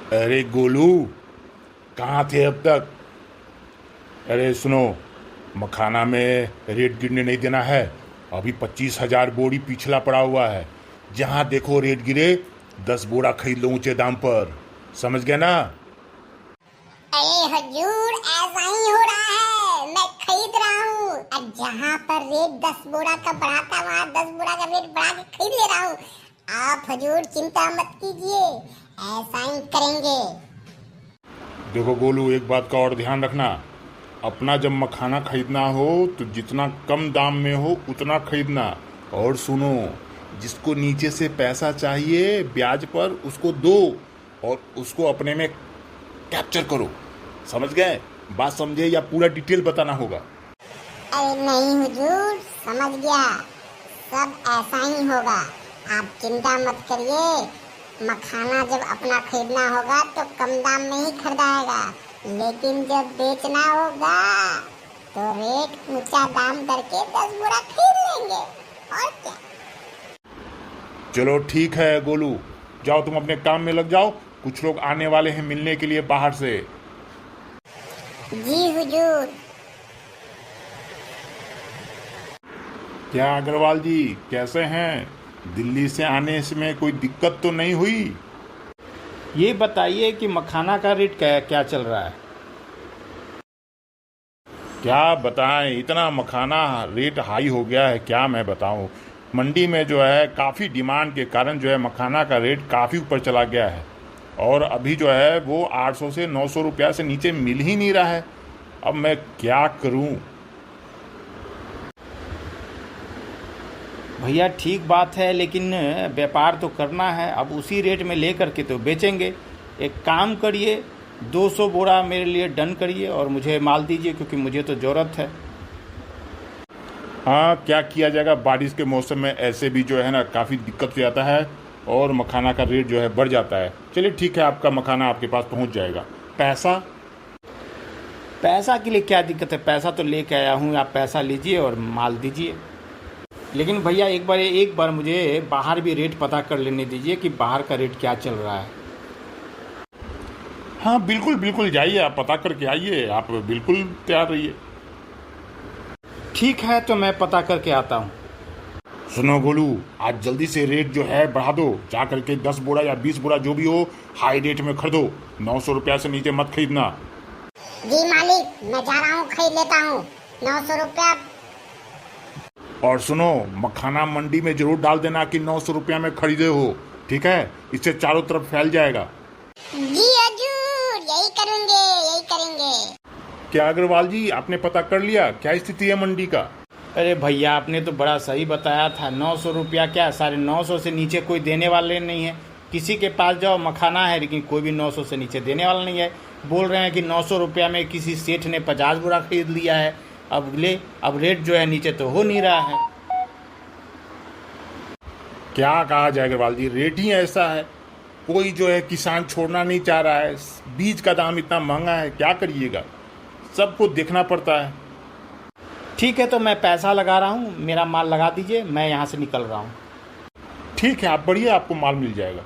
अरे गोलू, कहाँ थे अब तक? अरे सुनो, मखाना में रेट गिरने नहीं देना है। अभी 25,000 बोरी पिछला पड़ा हुआ है। जहाँ देखो रेट गिरे, 10 बोरा खरीद लो ऊंचे दाम पर। समझ गया ना? अरे हजूर, ऐसा ही हो रहा है। मैं खरीद रहा हूँ और जहाँ पर रेट 10 बोरा का बढ़ा था वहाँ 10 बोरा का रेट बढ़ा के खरीद ले रहा हूँ। आप हजूर चिंता मत कीजिए, ऐसा ही करेंगे। देखो गोलू, एक बात का और ध्यान रखना। अपना जब मखाना खरीदना हो तो जितना कम दाम में हो उतना खरीदना। और सुनो, जिसको नीचे से पैसा चाहिए ब्याज पर, उसको दो और उसको अपने में कैप्चर करो। समझ गए? बात समझे या पूरा डिटेल बताना होगा? अरे नहीं हुजूर, समझ गया। सब ऐसा ही होगा, आप चिंता मत करिए। मखाना जब अपना खरीदना होगा तो कम दाम में ही खरीदाएगा, लेकिन जब बेचना होगा तो रेट ऊंचा दाम करके 10 बोरा खरीद लेंगे। और क्या। चलो ठीक है गोलू, जाओ तुम अपने काम में लग जाओ। कुछ लोग आने वाले हैं मिलने के लिए बाहर से। जी हुजूर। क्या अग्रवाल जी, कैसे हैं? दिल्ली से आने में कोई दिक्कत तो नहीं हुई? ये बताइए कि मखाना का रेट क्या क्या चल रहा है? क्या बताएं, इतना मखाना रेट हाई हो गया है, क्या मैं बताऊं। मंडी में जो है काफ़ी डिमांड के कारण जो है मखाना का रेट काफ़ी ऊपर चला गया है। और अभी जो है वो 800 से 900 रुपया से नीचे मिल ही नहीं रहा है। अब मैं क्या करूं? भैया ठीक बात है, लेकिन व्यापार तो करना है। अब उसी रेट में ले करके तो बेचेंगे। एक काम करिए, 200 बोरा मेरे लिए डन करिए और मुझे माल दीजिए, क्योंकि मुझे तो ज़रूरत है। हाँ, क्या किया जाएगा, बारिश के मौसम में ऐसे भी जो है ना काफ़ी दिक्कत हो जाता है और मखाना का रेट जो है बढ़ जाता है। चलिए ठीक है, आपका मखाना आपके पास पहुंच जाएगा। पैसा के लिए क्या दिक्कत है? पैसा तो लेके आया हूँ, आप पैसा लीजिए और माल दीजिए। लेकिन भैया एक बार मुझे बाहर भी रेट पता कर लेने दीजिए कि बाहर का रेट क्या चल रहा है। हाँ बिल्कुल बिल्कुल, जाइए आप पता करके आइए। आप बिल्कुल तैयार रहिए। ठीक है, तो मैं पता करके आता हूँ। सुनो गोलू, आज जल्दी से रेट जो है बढ़ा दो। जा करके 10 बोरा या 20 बोरा जो भी हो हाई रेट में खरीदो। 900 रुपया से नीचे मत खरीदना। जी मालिक, मैं जा रहा हूँ, खरीद लेता हूँ। 900 रुपया। और सुनो, मखाना मंडी में जरूर डाल देना कि 900 रुपया में खरीदे हो। ठीक है, इससे चारों तरफ फैल जाएगा। जी हजूर, यही करेंगे, यही करेंगे। क्या अग्रवाल जी, आपने पता कर लिया क्या स्थिति है मंडी का? अरे भैया, आपने तो बड़ा सही बताया था। 900 रुपया क्या, 950 से नीचे कोई देने वाले नहीं है। किसी के पास जाओ, मखाना है लेकिन कोई भी 900 से नीचे देने वाला नहीं है। बोल रहे हैं कि 900 रुपया में किसी सेठ ने 50 बोरा खरीद लिया है। अब रेट जो है नीचे तो हो नहीं रहा है। क्या कहा जाए अग्रवाल जी, रेट ही ऐसा है। कोई जो है किसान छोड़ना नहीं चाह रहा है। बीज का दाम इतना महंगा है, क्या करिएगा, सबको देखना पड़ता है। ठीक है, तो मैं पैसा लगा रहा हूँ, मेरा माल लगा दीजिए, मैं यहाँ से निकल रहा हूँ। ठीक है, आप बढ़िए, आपको माल मिल जाएगा।